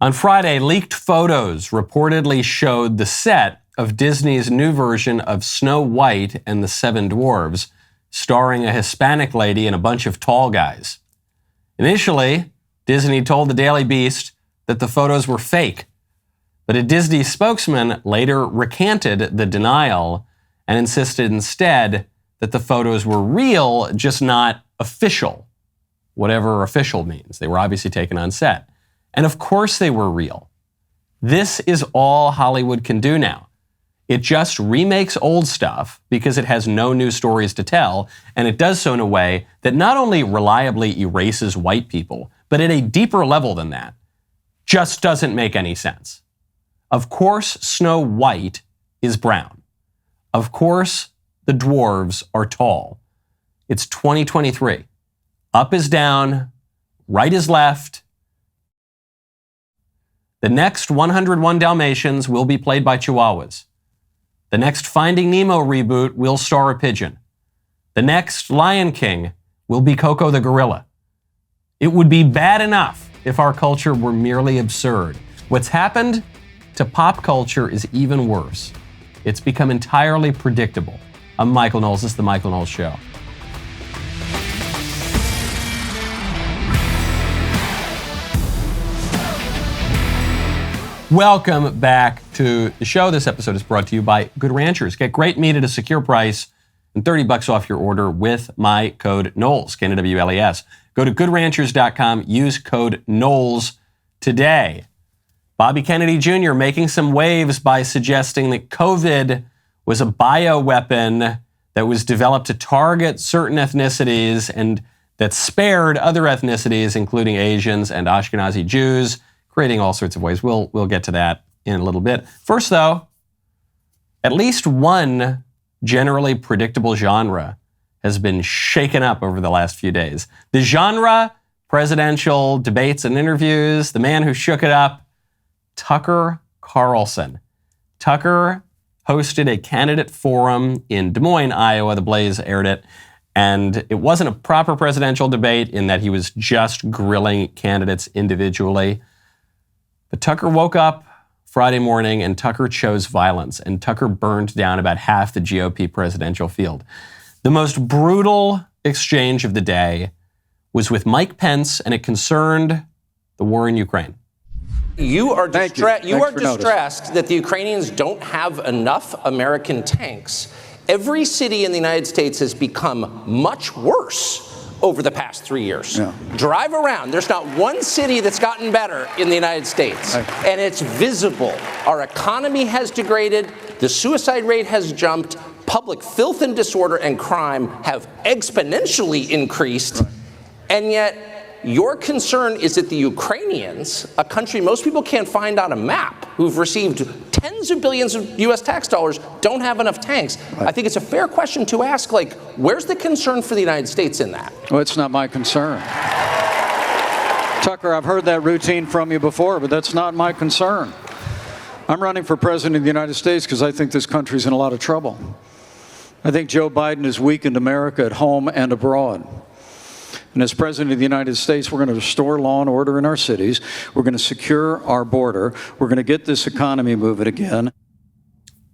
On Friday, leaked photos reportedly showed the set of Disney's new version of Snow White and the Seven Dwarves, starring a Hispanic lady and a bunch of tall guys. Initially, Disney told the Daily Beast that the photos were fake, but a Disney spokesman later recanted the denial and insisted instead that the photos were real, just not official, whatever official means. They were obviously taken on set. And of course they were real. This is all Hollywood can do now. It just remakes old stuff because it has no new stories to tell, and it does so in a way that not only reliably erases white people, but at a deeper level than that, just doesn't make any sense. Of course, Snow White is brown. Of course, the dwarves are tall. It's 2023. Up is down, right is left. The next 101 Dalmatians will be played by Chihuahuas. The next Finding Nemo reboot will star a pigeon. The next Lion King will be Coco the gorilla. It would be bad enough if our culture were merely absurd. What's happened to pop culture is even worse. It's become entirely predictable. I'm Michael Knowles. This is The Michael Knowles Show. Welcome back to the show. This episode is brought to you by Good Ranchers. Get great meat at a secure price and $30 off your order with my code Knowles, Knowles. Go to goodranchers.com, use code Knowles today. Bobby Kennedy Jr. making some waves by suggesting that COVID was a bioweapon that was developed to target certain ethnicities and that spared other ethnicities, including Asians and Ashkenazi Jews, creating all sorts of ways. We'll get to that in a little bit. First, though, at least one generally predictable genre has been shaken up over the last few days. The genre, presidential debates and interviews, the man who shook it up, Tucker Carlson. Tucker hosted a candidate forum in Des Moines, Iowa. The Blaze aired it. And it wasn't a proper presidential debate in that he was just grilling candidates individually. But Tucker woke up Friday morning and Tucker chose violence, and Tucker burned down about half the GOP presidential field. The most brutal exchange of the day was with Mike Pence, and it concerned the war in Ukraine. You are distressed that the Ukrainians don't have enough American tanks. Every city in the United States has become much worse over the past 3 years. Yeah. Drive around. There's not one city that's gotten better in the United States. And it's visible. Our economy has degraded. The suicide rate has jumped. Public filth and disorder and crime have exponentially increased. And yet, your concern is that the Ukrainians, a country most people can't find on a map, who've received tens of billions of U.S. tax dollars, don't have enough tanks. I think it's a fair question to ask, where's the concern for the United States in that? Well, it's not my concern. Tucker, I've heard that routine from you before, but that's not my concern. I'm running for president of the United States because I think this country's in a lot of trouble. I think Joe Biden has weakened America at home and abroad. And as President of the United States, we're going to restore law and order in our cities. We're going to secure our border. We're going to get this economy moving again.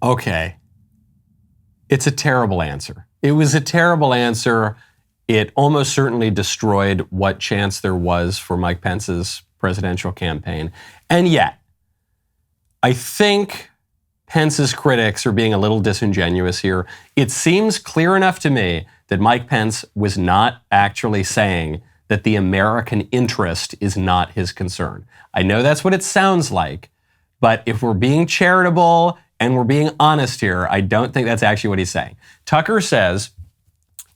Okay. It's a terrible answer. It was a terrible answer. It almost certainly destroyed what chance there was for Mike Pence's presidential campaign. And yet, I think Pence's critics are being a little disingenuous here. It seems clear enough to me that Mike Pence was not actually saying that the American interest is not his concern. I know that's what it sounds like, but if we're being charitable and we're being honest here, I don't think that's actually what he's saying. Tucker says,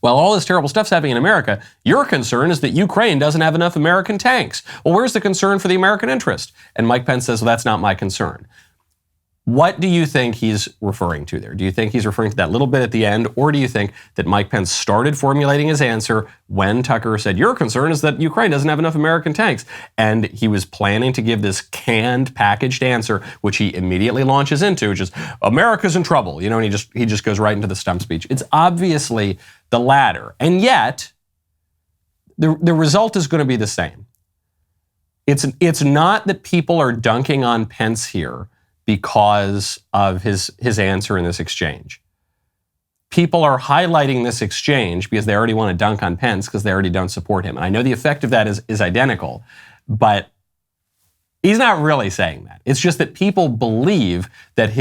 well, all this terrible stuff's happening in America. Your concern is that Ukraine doesn't have enough American tanks. Well, where's the concern for the American interest? And Mike Pence says, well, that's not my concern. What do you think he's referring to there? Do you think he's referring to that little bit at the end, or do you think that Mike Pence started formulating his answer when Tucker said, your concern is that Ukraine doesn't have enough American tanks, and he was planning to give this canned, packaged answer, which he immediately launches into, which is, America's in trouble, and he just goes right into the stump speech. It's obviously the latter, and yet the result is going to be the same. It's not that people are dunking on Pence here because of his answer in this exchange. People are highlighting this exchange because they already want to dunk on Pence because they already don't support him. And I know the effect of that is identical, but he's not really saying that. It's just that people believe that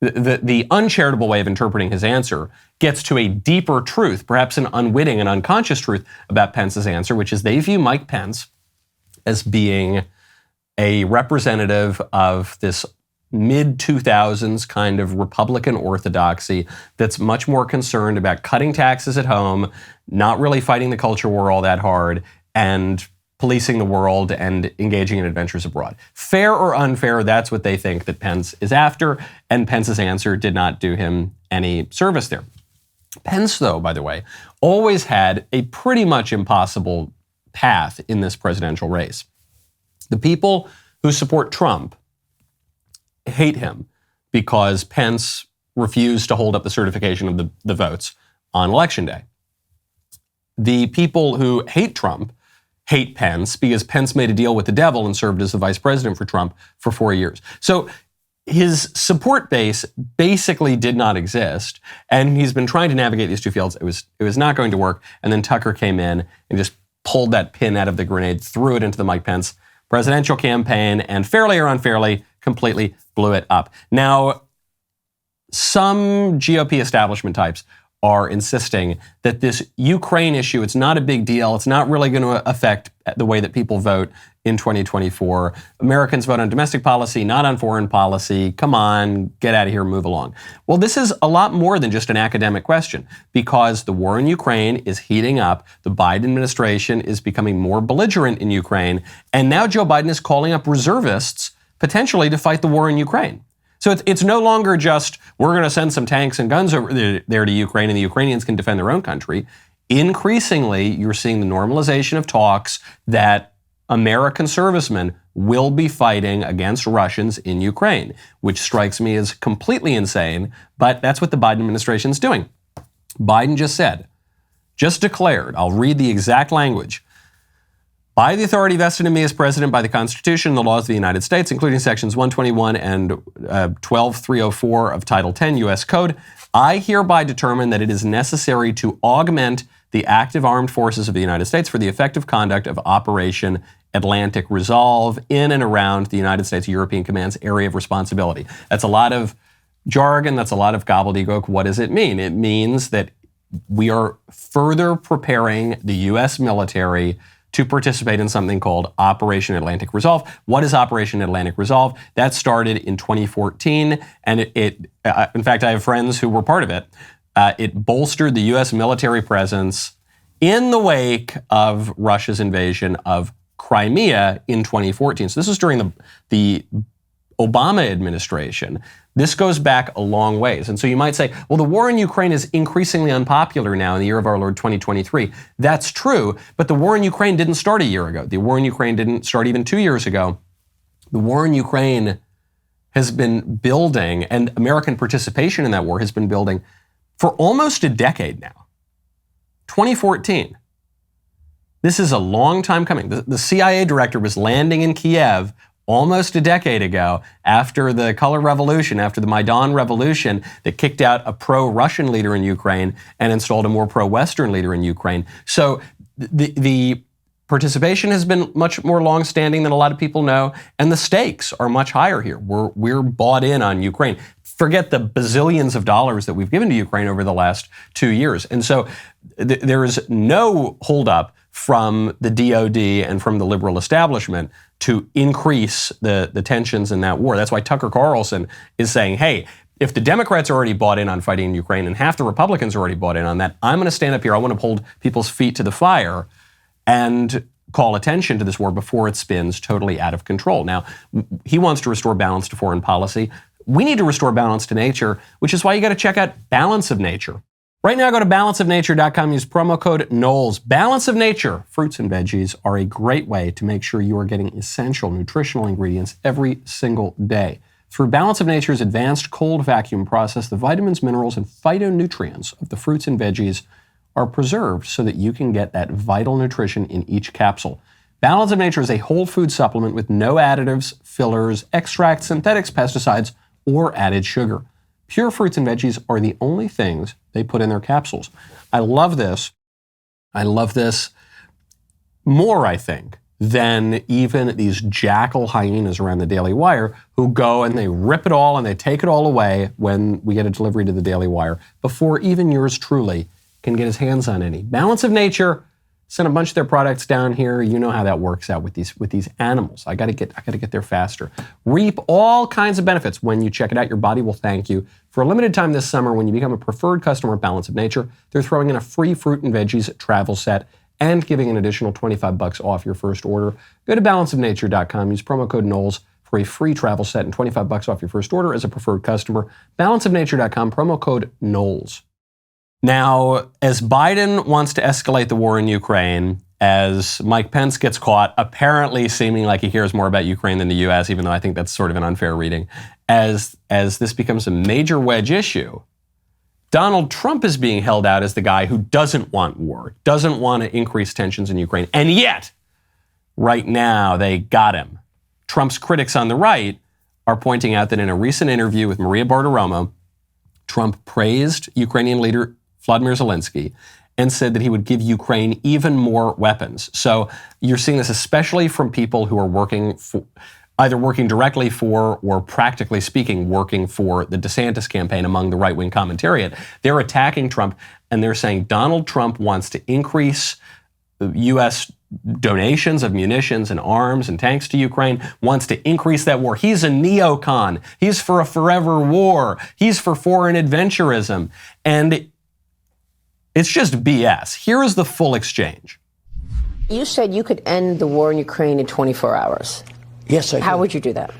the uncharitable way of interpreting his answer gets to a deeper truth, perhaps an unwitting and unconscious truth about Pence's answer, which is they view Mike Pence as being a representative of this mid-2000s kind of Republican orthodoxy that's much more concerned about cutting taxes at home, not really fighting the culture war all that hard, and policing the world and engaging in adventures abroad. Fair or unfair, that's what they think that Pence is after, and Pence's answer did not do him any service there. Pence, though, by the way, always had a pretty much impossible path in this presidential race. The people who support Trump hate him because Pence refused to hold up the certification of the votes on Election Day. The people who hate Trump hate Pence because Pence made a deal with the devil and served as the vice president for Trump for 4 years. So his support base basically did not exist, and he's been trying to navigate these two fields. It was not going to work, and then Tucker came in and just pulled that pin out of the grenade, threw it into the Mike Pence presidential campaign, and fairly or unfairly, completely blew it up. Now, some GOP establishment types are insisting that this Ukraine issue, it's not a big deal. It's not really going to affect the way that people vote in 2024. Americans vote on domestic policy, not on foreign policy. Come on, get out of here, move along. Well, this is a lot more than just an academic question because the war in Ukraine is heating up. The Biden administration is becoming more belligerent in Ukraine. And now Joe Biden is calling up reservists potentially to fight the war in Ukraine. So it's no longer just, we're going to send some tanks and guns over there to Ukraine and the Ukrainians can defend their own country. Increasingly, you're seeing the normalization of talks that American servicemen will be fighting against Russians in Ukraine, which strikes me as completely insane, but that's what the Biden administration is doing. Biden just declared, I'll read the exact language, by the authority vested in me as president by the Constitution and the laws of the United States, including sections 121 and 12304 of Title 10 U.S. Code, I hereby determine that it is necessary to augment the active armed forces of the United States for the effective conduct of Operation Atlantic Resolve in and around the United States European Command's area of responsibility. That's a lot of jargon. That's a lot of gobbledygook. What does it mean? It means that we are further preparing the U.S. military to participate in something called Operation Atlantic Resolve. What is Operation Atlantic Resolve? That started in 2014, and in fact, I have friends who were part of it. It bolstered the U.S. military presence in the wake of Russia's invasion of Crimea in 2014. So this was during the Obama administration. This goes back a long ways. And so you might say, well, the war in Ukraine is increasingly unpopular now in the year of our Lord 2023. That's true, but the war in Ukraine didn't start a year ago. The war in Ukraine didn't start even 2 years ago. The war in Ukraine has been building, and American participation in that war has been building for almost a decade now. 2014. This is a long time coming. The CIA director was landing in Kiev almost a decade ago after the Color Revolution, after the Maidan Revolution that kicked out a pro-Russian leader in Ukraine and installed a more pro-Western leader in Ukraine. So the participation has been much more long-standing than a lot of people know, and the stakes are much higher here. We're bought in on Ukraine. Forget the bazillions of dollars that we've given to Ukraine over the last 2 years. And so there is no holdup from the DOD and from the liberal establishment to increase the tensions in that war. That's why Tucker Carlson is saying, hey, if the Democrats are already bought in on fighting in Ukraine and half the Republicans are already bought in on that, I'm going to stand up here. I want to hold people's feet to the fire and call attention to this war before it spins totally out of control. Now, he wants to restore balance to foreign policy. We need to restore balance to nature, which is why you got to check out Balance of Nature. Right now, go to balanceofnature.com, use promo code Knowles. Balance of Nature fruits and veggies are a great way to make sure you are getting essential nutritional ingredients every single day. Through Balance of Nature's advanced cold vacuum process, the vitamins, minerals, and phytonutrients of the fruits and veggies are preserved so that you can get that vital nutrition in each capsule. Balance of Nature is a whole food supplement with no additives, fillers, extracts, synthetics, pesticides, or added sugar. Pure fruits and veggies are the only things they put in their capsules. I love this. I love this more, I think, than even these jackal hyenas around the Daily Wire who go and they rip it all and they take it all away when we get a delivery to the Daily Wire before even yours truly can get his hands on any. Balance of Nature sent a bunch of their products down here. You know how that works out with these animals. I got to get there faster. Reap all kinds of benefits when you check it out. Your body will thank you. For a limited time this summer, when you become a preferred customer of Balance of Nature, they're throwing in a free fruit and veggies travel set and giving an additional $25 off your first order. Go to balanceofnature.com. Use promo code Knowles for a free travel set and $25 off your first order as a preferred customer. Balanceofnature.com, promo code Knowles. Now, as Biden wants to escalate the war in Ukraine, as Mike Pence gets caught, apparently seeming like he cares more about Ukraine than the U.S., even though I think that's sort of an unfair reading, as this becomes a major wedge issue, Donald Trump is being held out as the guy who doesn't want war, doesn't want to increase tensions in Ukraine, and yet, right now, they got him. Trump's critics on the right are pointing out that in a recent interview with Maria Bartiromo, Trump praised Ukrainian leader Vladimir Zelensky and said that he would give Ukraine even more weapons. So you're seeing this especially from people who are either working directly for or practically speaking working for the DeSantis campaign among the right-wing commentariat. They're attacking Trump and they're saying Donald Trump wants to increase U.S. donations of munitions and arms and tanks to Ukraine, wants to increase that war. He's a neocon. He's for a forever war. He's for foreign adventurism. And it's just BS. Here is the full exchange. You said you could end the war in Ukraine in 24 hours. Yes, I could. How would you do that?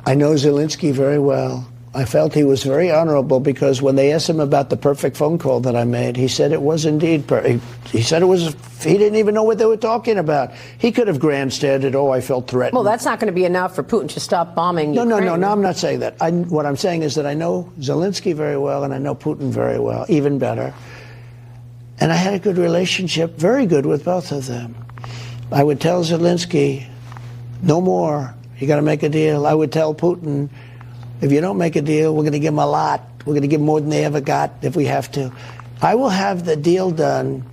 I know Zelensky very well. I felt he was very honorable because when they asked him about the perfect phone call that I made, he said it was indeed perfect. He said he didn't even know what they were talking about. He could have grandstanded, I felt threatened. Well, that's not going to be enough for Putin to stop bombing Ukraine. No, I'm not saying that. What I'm saying is that I know Zelensky very well and I know Putin very well, even better. And I had a good relationship, very good with both of them. I would tell Zelensky, no more. You got to make a deal. I would tell Putin, if you don't make a deal, we're going to give them a lot. We're going to give more than they ever got if we have to. I will have the deal done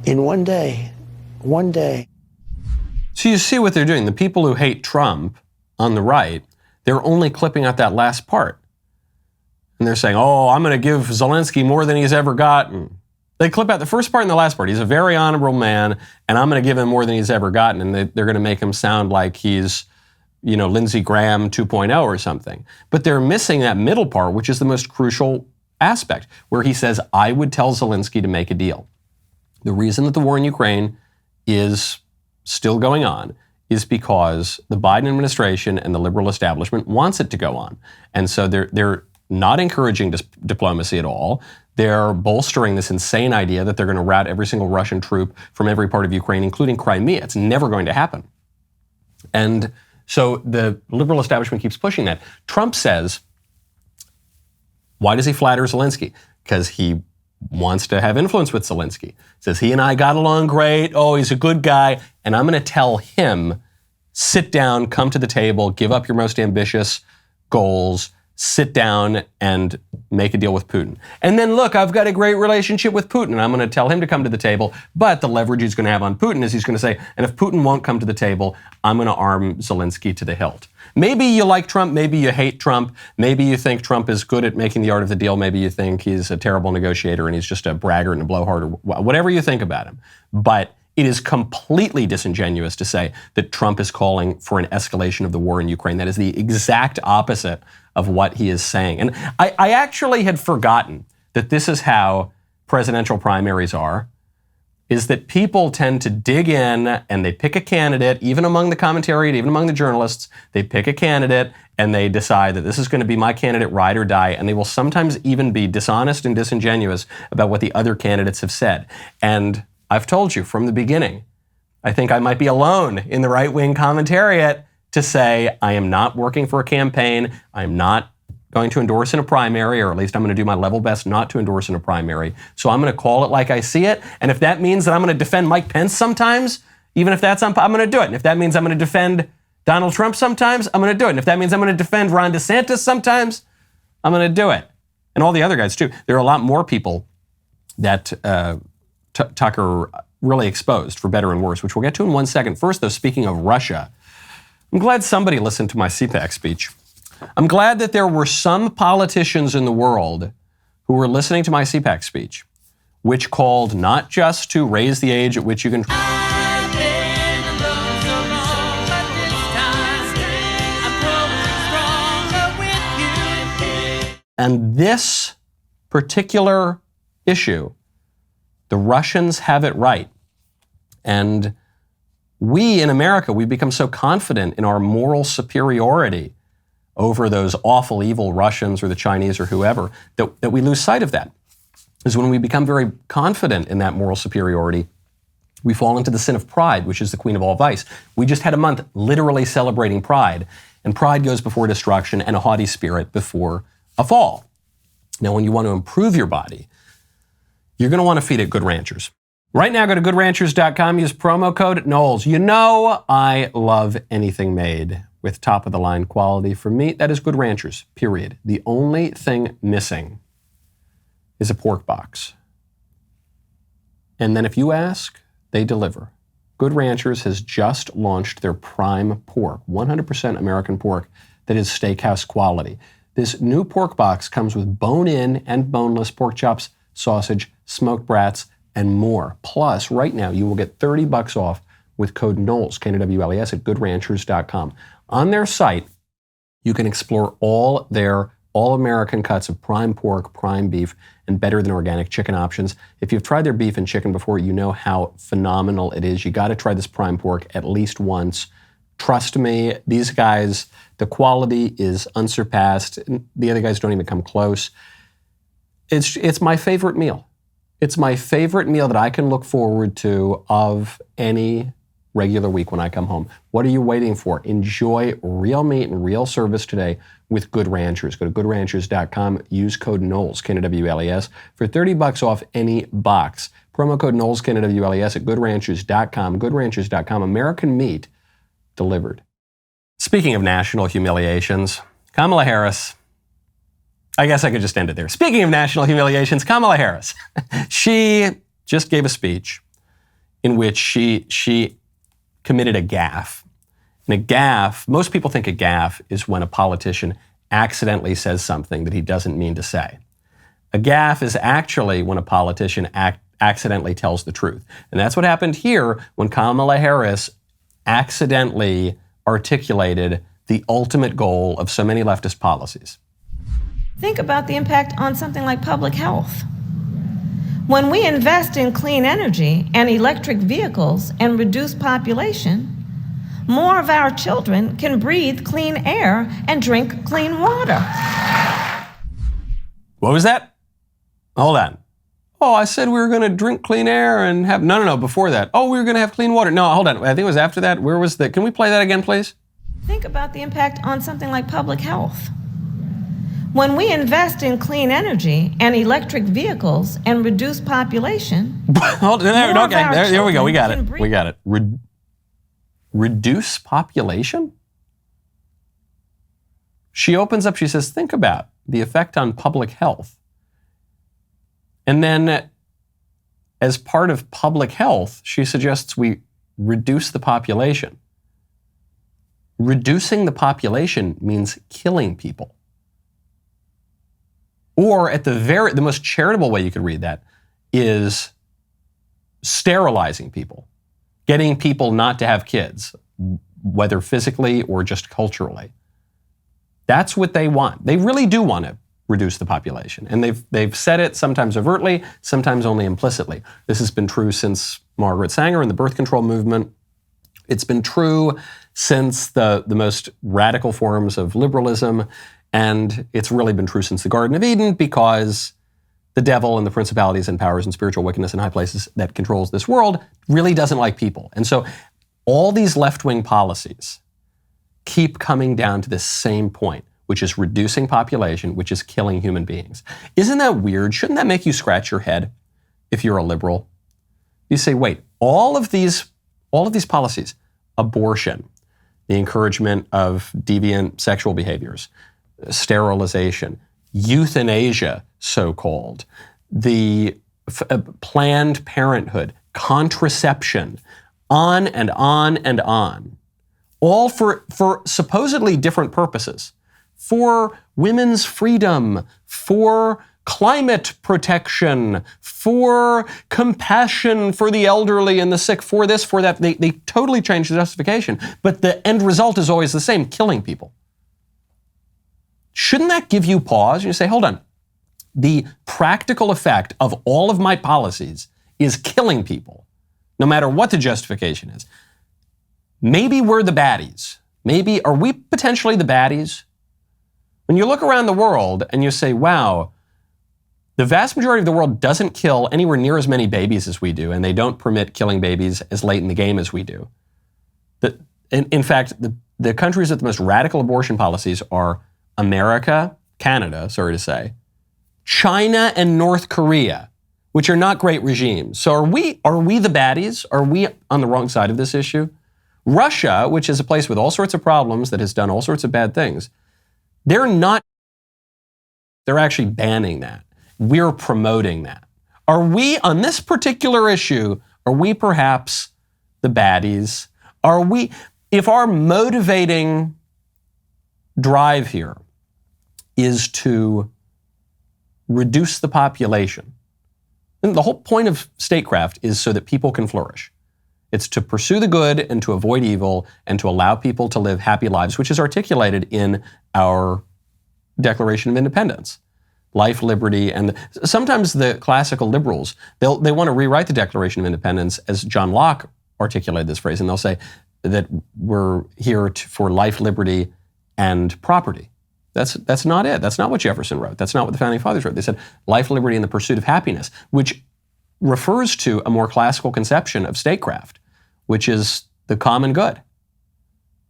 in one day. One day. So you see what they're doing. The people who hate Trump on the right, they're only clipping out that last part. And they're saying, I'm going to give Zelensky more than he's ever gotten. They clip out the first part and the last part. He's a very honorable man, and I'm going to give him more than he's ever gotten. And they're going to make him sound like he's, Lindsey Graham 2.0 or something. But they're missing that middle part, which is the most crucial aspect, where he says, I would tell Zelensky to make a deal. The reason that the war in Ukraine is still going on is because the Biden administration and the liberal establishment wants it to go on. And so they're not encouraging diplomacy at all. They're bolstering this insane idea that they're going to rout every single Russian troop from every part of Ukraine, including Crimea. It's never going to happen. And so the liberal establishment keeps pushing that. Trump says, why does he flatter Zelensky? Because he wants to have influence with Zelensky. Says he and I got along great. He's a good guy. And I'm going to tell him, sit down, come to the table, give up your most ambitious goals, sit down and make a deal with Putin. And then look, I've got a great relationship with Putin and I'm going to tell him to come to the table. But the leverage he's going to have on Putin is he's going to say, and if Putin won't come to the table, I'm going to arm Zelensky to the hilt. Maybe you like Trump, maybe you hate Trump, maybe you think Trump is good at making the art of the deal, maybe you think he's a terrible negotiator and he's just a braggart and a blowhard or whatever you think about him. But it is completely disingenuous to say that Trump is calling for an escalation of the war in Ukraine. That is the exact opposite of what he is saying. And I actually had forgotten that this is how presidential primaries are, is that people tend to dig in and they pick a candidate, even among the commentariat, even among the journalists, they pick a candidate and they decide that this is going to be my candidate, ride or die, and they will sometimes even be dishonest and disingenuous about what the other candidates have said. And I've told you from the beginning, I think I might be alone in the right-wing commentariat to say I am not working for a campaign, I am not going to endorse in a primary, or at least I'm going to do my level best not to endorse in a primary. So I'm going to call it like I see it. And if that means that I'm going to defend Mike Pence sometimes Even if I'm going to do it. And if that means I'm going to defend Donald Trump sometimes, I'm going to do it. And if that means I'm going to defend Ron DeSantis sometimes, I'm going to do it. And all the other guys too. There are a lot more people that Tucker really exposed, for better and worse, which we'll get to in 1 second. First, though, speaking of Russia, I'm glad somebody listened to my CPAC speech. I'm glad that there were some politicians in the world who were listening to my CPAC speech, which called not just to raise the age at which you can... And this particular issue, the Russians have it right. And we in America, we've become so confident in our moral superiority over those awful, evil Russians or the Chinese or whoever, that we lose sight of that. Is when we become very confident in that moral superiority, we fall into the sin of pride, which is the queen of all vice. We just had a month literally celebrating pride, and pride goes before destruction and a haughty spirit before a fall. Now, when you want to improve your body, you're going to want to feed it Good Ranchers. Right now, go to goodranchers.com, use promo code Knowles. You know I love anything made with top-of-the-line quality. For me, that is Good Ranchers, period. The only thing missing is a pork box. And then if you ask, they deliver. Good Ranchers has just launched their prime pork, 100% American pork that is steakhouse quality. This new pork box comes with bone-in and boneless pork chops, sausage, smoked brats, and more. Plus, right now, you will get $30 off with code Knowles, Knowles, at goodranchers.com. On their site, you can explore all their all-American cuts of prime pork, prime beef, and better than organic chicken options. If you've tried their beef and chicken before, you know how phenomenal it is. You got to try this prime pork at least once. Trust me, these guys, the quality is unsurpassed. The other guys don't even come close. It's my favorite meal. It's my favorite meal that I can look forward to of any regular week when I come home. What are you waiting for? Enjoy real meat and real service today with Good Ranchers. Go to goodranchers.com, use code Knowles, Knowles, for $30 off any box. Promo code Knowles, Knowles, at goodranchers.com. Goodranchers.com, American meat delivered. Speaking of national humiliations, Kamala Harris, I guess I could just end it there. Speaking of national humiliations, Kamala Harris, she just gave a speech in which she committed a gaffe. And a gaffe, most people think a gaffe is when a politician accidentally says something that he doesn't mean to say. A gaffe is actually when a politician accidentally tells the truth. And that's what happened here when Kamala Harris accidentally articulated the ultimate goal of so many leftist policies. Think about the impact on something like public health. When we invest in clean energy and electric vehicles and reduce population, more of our children can breathe clean air and drink clean water. What was that? Hold on. Oh, I said we were going to drink clean air and have... No, before that. Oh, we were going to have clean water. No, hold on. I think it was after that. Where was the... Can we play that again, please? Think about the impact on something like public health. When we invest in clean energy and electric vehicles and reduce population... There we go. We got it. Reduce population? She opens up, she says, think about the effect on public health. And then, as part of public health, she suggests we reduce the population. Reducing the population means killing people. Or at the most charitable way you could read that is sterilizing people, getting people not to have kids, whether physically or just culturally. That's what they want. They really do want to reduce the population. And they've said it sometimes overtly, sometimes only implicitly. This has been true since Margaret Sanger and the birth control movement. It's been true since the most radical forms of liberalism. And it's really been true since the Garden of Eden, because the devil and the principalities and powers and spiritual wickedness in high places that controls this world really doesn't like people. And so all these left-wing policies keep coming down to this same point, which is reducing population, which is killing human beings. Isn't that weird? Shouldn't that make you scratch your head if you're a liberal? You say, wait, all of these All of these policies, abortion, the encouragement of deviant sexual behaviors, sterilization, euthanasia, so-called, the Planned Parenthood, contraception, on and on and on, all for supposedly different purposes, for women's freedom, for climate protection, for compassion for the elderly and the sick, for this, for that. They totally change the justification, but the end result is always the same, killing people. Shouldn't that give you pause? You say, hold on, the practical effect of all of my policies is killing people, no matter what the justification is. Maybe we're the baddies. Maybe, are we potentially the baddies? When you look around the world and you say, wow, the vast majority of the world doesn't kill anywhere near as many babies as we do, and they don't permit killing babies as late in the game as we do. In fact, the countries with the most radical abortion policies are America, Canada, sorry to say, China, and North Korea, which are not great regimes. So are we the baddies? Are we on the wrong side of this issue? Russia, which is a place with all sorts of problems that has done all sorts of bad things, they're actually banning that. We're promoting that. Are we, on this particular issue, are we perhaps the baddies? Are we, if our motivating drive here is to reduce the population, then the whole point of statecraft is so that people can flourish. It's to pursue the good and to avoid evil and to allow people to live happy lives, which is articulated in our Declaration of Independence. Life, liberty, and sometimes the classical liberals, they want to rewrite the Declaration of Independence as John Locke articulated this phrase, and they'll say that we're here for life, liberty, and property. That's not it. That's not what Jefferson wrote. That's not what the Founding Fathers wrote. They said life, liberty, and the pursuit of happiness, which refers to a more classical conception of statecraft, which is the common good.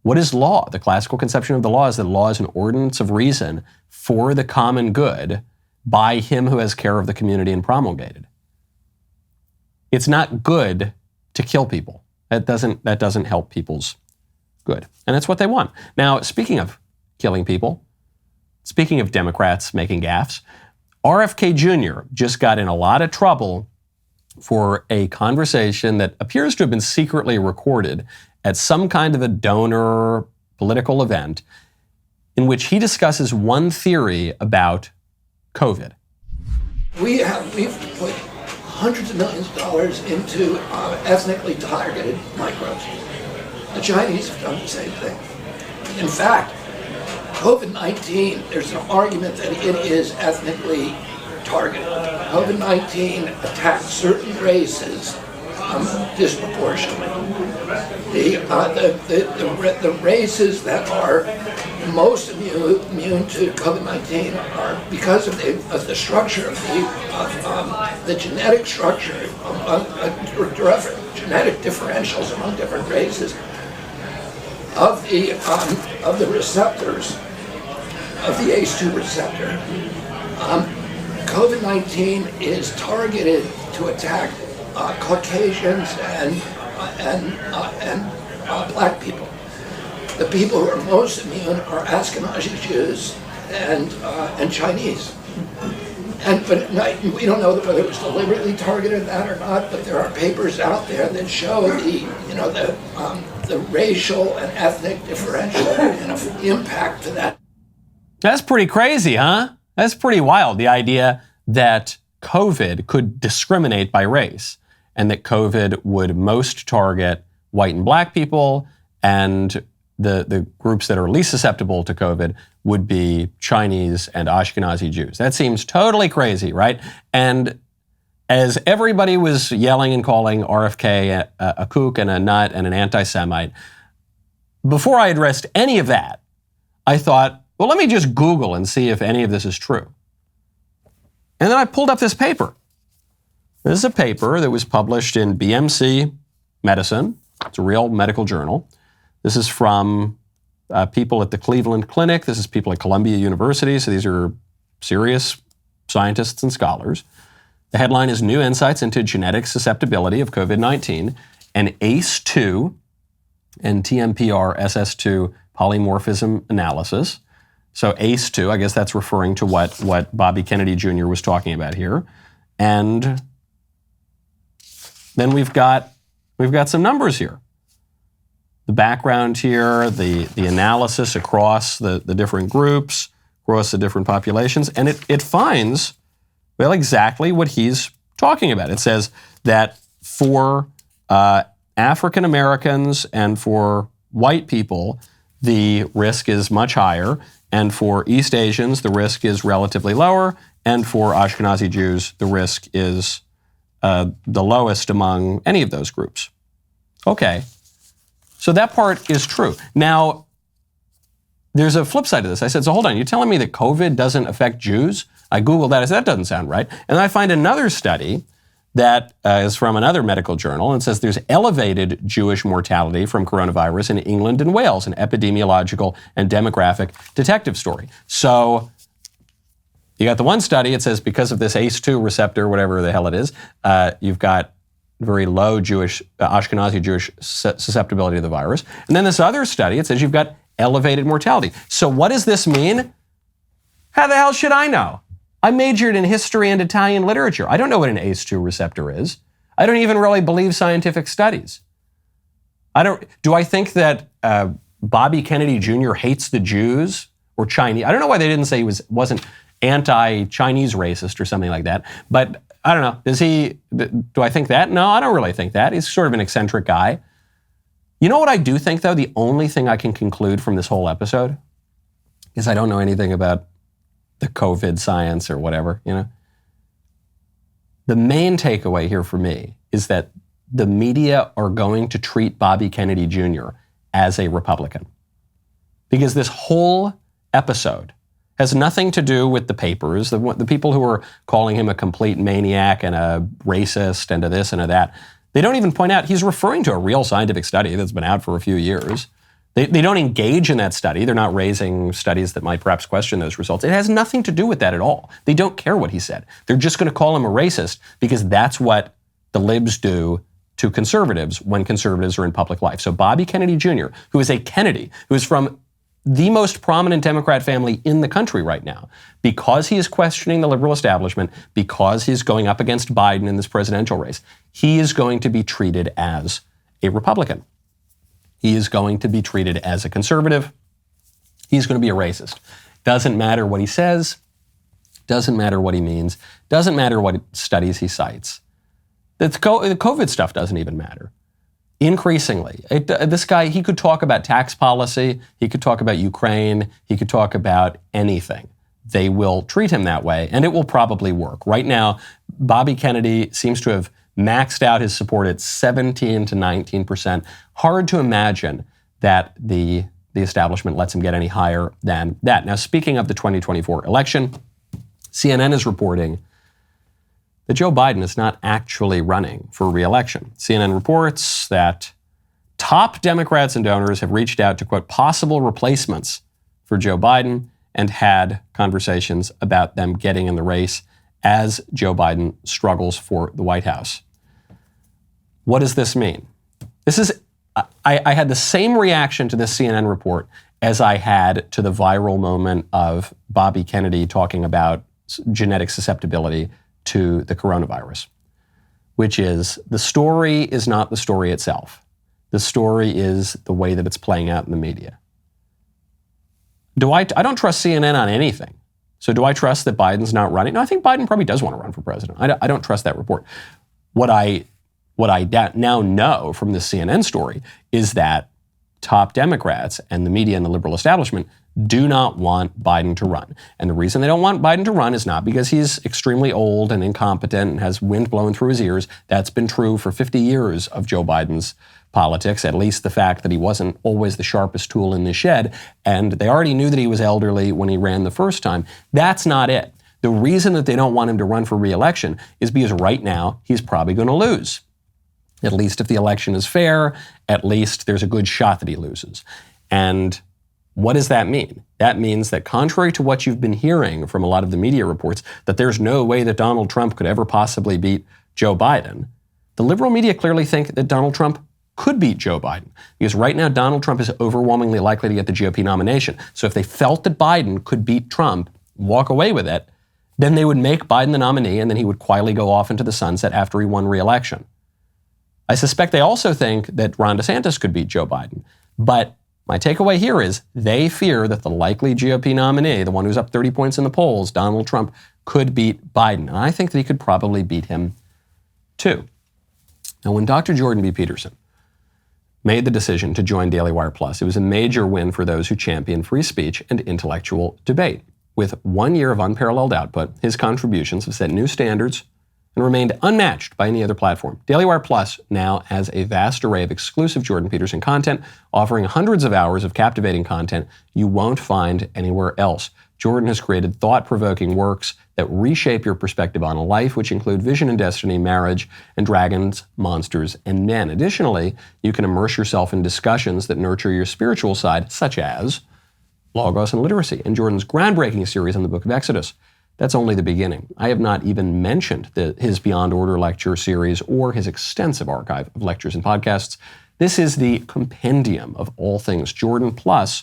What is law? The classical conception of the law is that law is an ordinance of reason for the common good by him who has care of the community and promulgated. It's not good to kill people. That doesn't help people's good. And that's what they want. Now, speaking of killing people, speaking of Democrats making gaffes, RFK Jr. just got in a lot of trouble for a conversation that appears to have been secretly recorded at some kind of a donor political event in which he discusses one theory about COVID. We've put hundreds of millions of dollars into ethnically targeted microbes. The Chinese have done the same thing. In fact, COVID-19, there's an argument that it is ethnically targeted. COVID-19 attacks certain races disproportionately. The races that are most immune to COVID-19 are because of the structure of the genetic structure, genetic differentials among different races of the receptors of the ACE2 receptor. COVID-19 is targeted to attack Caucasians and black people. The people who are most immune are Ashkenazi Jews and Chinese. But we don't know whether it was deliberately targeted that or not. But there are papers out there that show the racial and ethnic differential impact to that. That's pretty crazy, huh? That's pretty wild. The idea that COVID could discriminate by race, and that COVID would most target white and black people, and the groups that are least susceptible to COVID would be Chinese and Ashkenazi Jews. That seems totally crazy, right? And as everybody was yelling and calling RFK a kook and a nut and an anti-Semite, before I addressed any of that, I thought, well, let me just Google and see if any of this is true. And then I pulled up this paper. This is a paper that was published in BMC Medicine. It's a real medical journal. This is from people at the Cleveland Clinic. This is people at Columbia University. So these are serious scientists and scholars. The headline is New Insights into Genetic Susceptibility of COVID-19. an ACE2 and TMPR SS2 polymorphism analysis. So ACE2, I guess that's referring to what Bobby Kennedy Jr. was talking about here. And then we've got some numbers here. The background here, the analysis across the different groups, across the different populations, and it finds, well, exactly what he's talking about. It says that for African Americans and for white people, the risk is much higher, and for East Asians, the risk is relatively lower, and for Ashkenazi Jews, the risk is the lowest among any of those groups. Okay, so that part is true. Now, there's a flip side to this. I said, so hold on, you're telling me that COVID doesn't affect Jews? I Googled that. I said, that doesn't sound right. And I find another study that is from another medical journal and says there's elevated Jewish mortality from coronavirus in England and Wales, an epidemiological and demographic detective story. So you got the one study, it says because of this ACE2 receptor, whatever the hell it is, you've got very low Ashkenazi Jewish susceptibility to the virus. And then this other study, it says you've got elevated mortality. So what does this mean? How the hell should I know? I majored in history and Italian literature. I don't know what an ACE2 receptor is. I don't even really believe scientific studies. Do I think that Bobby Kennedy Jr. hates the Jews or Chinese? I don't know why they didn't say he wasn't anti-Chinese racist or something like that. But I don't know. Do I think that? No, I don't really think that. He's sort of an eccentric guy. You know what I do think, though? The only thing I can conclude from this whole episode is I don't know anything about the COVID science or whatever, you know. The main takeaway here for me is that the media are going to treat Bobby Kennedy Jr. as a Republican. Because this whole episode has nothing to do with the papers, the people who are calling him a complete maniac and a racist and a this and a that. They don't even point out he's referring to a real scientific study that's been out for a few years. They don't engage in that study. They're not raising studies that might perhaps question those results. It has nothing to do with that at all. They don't care what he said. They're just going to call him a racist because that's what the libs do to conservatives when conservatives are in public life. So Bobby Kennedy Jr., who is a Kennedy, who is from the most prominent Democrat family in the country right now, because he is questioning the liberal establishment, because he's going up against Biden in this presidential race, he is going to be treated as a Republican. He is going to be treated as a conservative. He's going to be a racist. Doesn't matter what he says. Doesn't matter what he means. Doesn't matter what studies he cites. The COVID stuff doesn't even matter. Increasingly, this guy, he could talk about tax policy. He could talk about Ukraine. He could talk about anything. They will treat him that way, and it will probably work. Right now, Bobby Kennedy seems to have maxed out his support at 17 to 19%. Hard to imagine that the establishment lets him get any higher than that. Now, speaking of the 2024 election, CNN is reporting that Joe Biden is not actually running for re-election. CNN reports that top Democrats and donors have reached out to, quote, possible replacements for Joe Biden and had conversations about them getting in the race as Joe Biden struggles for the White House. What does this mean? I had the same reaction to this CNN report as I had to the viral moment of Bobby Kennedy talking about genetic susceptibility to the coronavirus, which is the story is not the story itself. The story is the way that it's playing out in the media. I don't trust CNN on anything. So do I trust that Biden's not running? No, I think Biden probably does want to run for president. I don't trust that report. What I now know from the CNN story is that top Democrats and the media and the liberal establishment do not want Biden to run. And the reason they don't want Biden to run is not because he's extremely old and incompetent and has wind blowing through his ears. That's been true for 50 years of Joe Biden's politics, at least the fact that he wasn't always the sharpest tool in the shed. And they already knew that he was elderly when he ran the first time. That's not it. The reason that they don't want him to run for re-election is because right now he's probably going to lose. At least if the election is fair, at least there's a good shot that he loses. And what does that mean? That means that contrary to what you've been hearing from a lot of the media reports, that there's no way that Donald Trump could ever possibly beat Joe Biden, the liberal media clearly think that Donald Trump could beat Joe Biden, because right now Donald Trump is overwhelmingly likely to get the GOP nomination. So if they felt that Biden could beat Trump, walk away with it, then they would make Biden the nominee, and then he would quietly go off into the sunset after he won re-election. I suspect they also think that Ron DeSantis could beat Joe Biden. But my takeaway here is they fear that the likely GOP nominee, the one who's up 30 points in the polls, Donald Trump, could beat Biden. And I think that he could probably beat him too. Now, when Dr. Jordan B. Peterson made the decision to join DailyWire Plus, it was a major win for those who champion free speech and intellectual debate. With 1 year of unparalleled output, his contributions have set new standards and remained unmatched by any other platform. DailyWire Plus now has a vast array of exclusive Jordan Peterson content, offering hundreds of hours of captivating content you won't find anywhere else. Jordan has created thought-provoking works that reshape your perspective on life, which include Vision and Destiny, Marriage, and Dragons, Monsters, and Men. Additionally, you can immerse yourself in discussions that nurture your spiritual side, such as Logos and Literacy, and Jordan's groundbreaking series on the Book of Exodus. That's only the beginning. I have not even mentioned his Beyond Order lecture series or his extensive archive of lectures and podcasts. This is the compendium of all things Jordan, plus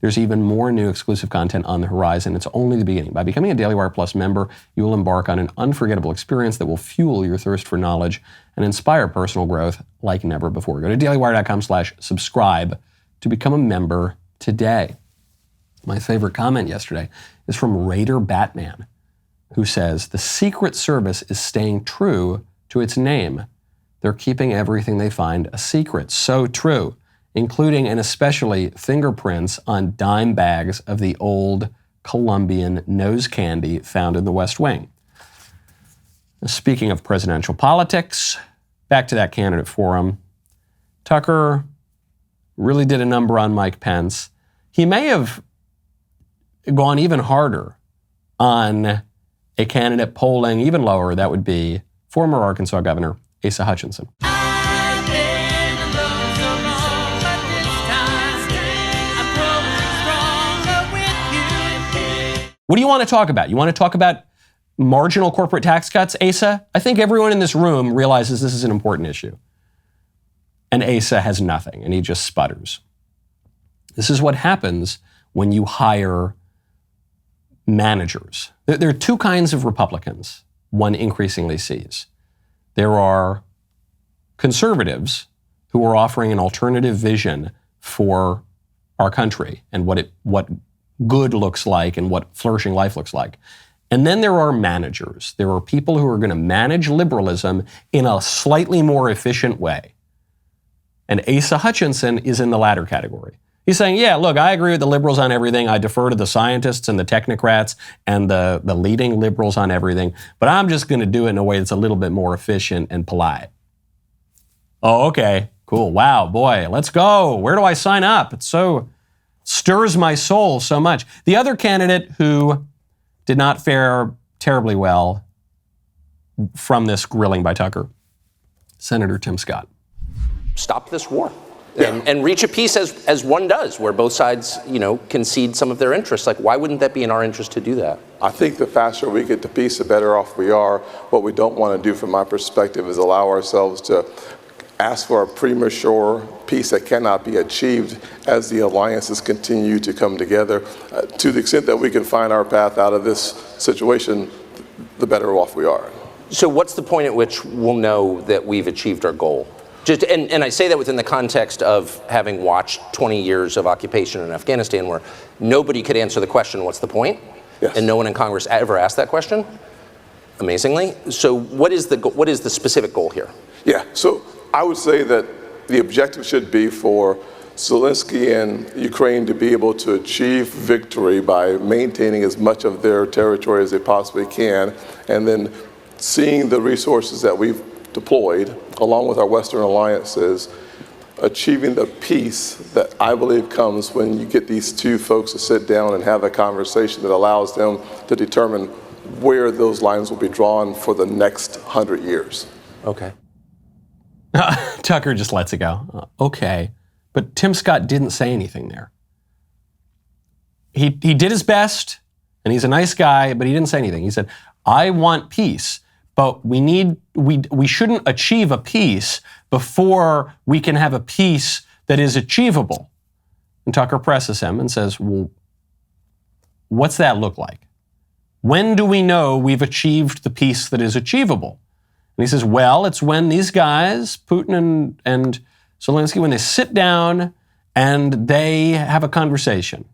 there's even more new exclusive content on the horizon. It's only the beginning. By becoming a DailyWire Plus member, you will embark on an unforgettable experience that will fuel your thirst for knowledge and inspire personal growth like never before. Go to dailywire.com/subscribe to become a member today. My favorite comment yesterday is from Raider Batman, who says, the Secret Service is staying true to its name. They're keeping everything they find a secret. So true, including and especially fingerprints on dime bags of the old Colombian nose candy found in the West Wing. Speaking of presidential politics, back to that candidate forum. Tucker really did a number on Mike Pence. He may have gone even harder on a candidate polling even lower. That would be former Arkansas Governor Asa Hutchinson. What do you want to talk about? You want to talk about marginal corporate tax cuts, Asa? I think everyone in this room realizes this is an important issue. And Asa has nothing, and he just sputters. This is what happens when you hire managers. There are two kinds of Republicans one increasingly sees. There are conservatives who are offering an alternative vision for our country and what good looks like and what flourishing life looks like. And then there are managers. There are people who are going to manage liberalism in a slightly more efficient way. And Asa Hutchinson is in the latter category. He's saying, yeah, look, I agree with the liberals on everything. I defer to the scientists and the technocrats and the leading liberals on everything. But I'm just going to do it in a way that's a little bit more efficient and polite. Oh, okay, cool. Wow, boy, let's go. Where do I sign up? It so stirs my soul so much. The other candidate who did not fare terribly well from this grilling by Tucker, Senator Tim Scott. Stop this war. And reach a peace as one does, where both sides, concede some of their interests. Like, why wouldn't that be in our interest to do that? I think the faster we get to peace, the better off we are. What we don't want to do, from my perspective, is allow ourselves to ask for a premature peace that cannot be achieved as the alliances continue to come together. To the extent that we can find our path out of this situation, the better off we are. So what's the point at which we'll know that we've achieved our goal? And I say that within the context of having watched 20 years of occupation in Afghanistan, where nobody could answer the question, what's the point? Yes. And no one in Congress ever asked that question, amazingly. So what is the specific goal here? Yeah, so I would say that the objective should be for Zelensky and Ukraine to be able to achieve victory by maintaining as much of their territory as they possibly can, and then seeing the resources that we've deployed, along with our Western alliances, achieving the peace that I believe comes when you get these two folks to sit down and have a conversation that allows them to determine where those lines will be drawn for the next 100 years. Okay. Tucker just lets it go. Okay. But Tim Scott didn't say anything there. He did his best, and he's a nice guy, but he didn't say anything. He said, I want peace. but we shouldn't achieve a peace before we can have a peace that is achievable. And Tucker presses him and says, well, what's that look like? When do we know we've achieved the peace that is achievable? And he says, well, it's when these guys, Putin and Zelensky, when they sit down and they have a conversation.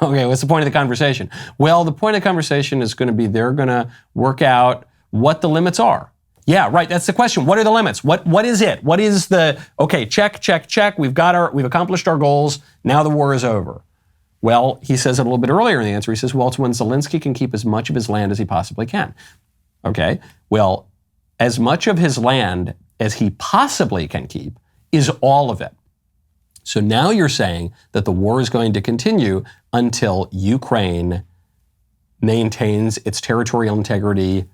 Okay, what's the point of the conversation? Well, the point of the conversation is going to be they're going to work out what the limits are. Yeah, right, that's the question. What are the limits? What is it? What is the, okay, check, we've accomplished our goals, now the war is over. Well, he says it a little bit earlier in the answer. He says, well, it's when Zelensky can keep as much of his land as he possibly can. Okay, well, as much of his land as he possibly can keep is all of it. So now you're saying that the war is going to continue until Ukraine maintains its territorial integrity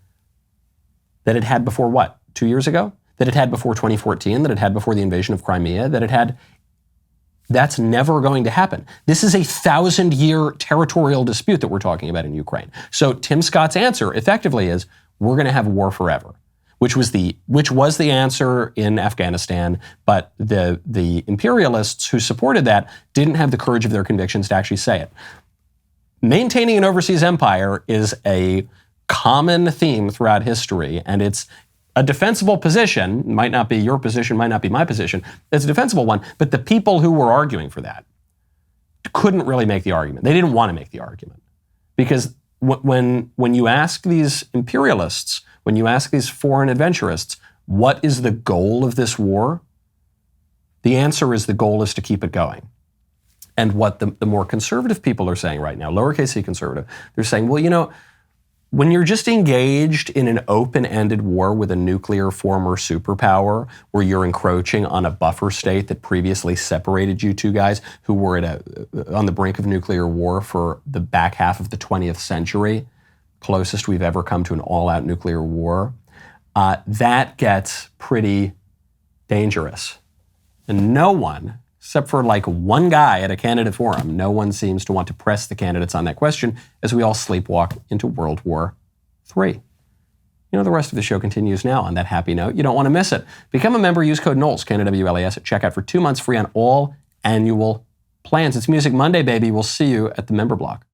that it had before what? 2 years ago? That it had before 2014? That it had before the invasion of Crimea? That it had... That's never going to happen. This is a 1,000-year territorial dispute that we're talking about in Ukraine. So Tim Scott's answer effectively is, we're going to have war forever, which was the answer in Afghanistan, but the imperialists who supported that didn't have the courage of their convictions to actually say it. Maintaining an overseas empire is a common theme throughout history, and it's a defensible position. Might not be your position, might not be my position. It's a defensible one, but the people who were arguing for that couldn't really make the argument. They didn't want to make the argument. Because when you ask these imperialists, when you ask these foreign adventurists, what is the goal of this war? The answer is the goal is to keep it going. And what the more conservative people are saying right now, lowercase c conservative, they're saying, well, you know, when you're just engaged in an open-ended war with a nuclear former superpower where you're encroaching on a buffer state that previously separated you two guys who were on the brink of nuclear war for the back half of the 20th century, closest we've ever come to an all-out nuclear war, that gets pretty dangerous. And no one, except for like one guy at a candidate forum, no one seems to want to press the candidates on that question as we all sleepwalk into World War III. You know, the rest of the show continues now on that happy note. You don't want to miss it. Become a member, use code Knowles, KNWLAS, at checkout for 2 months free on all annual plans. It's Music Monday, baby. We'll see you at the member block.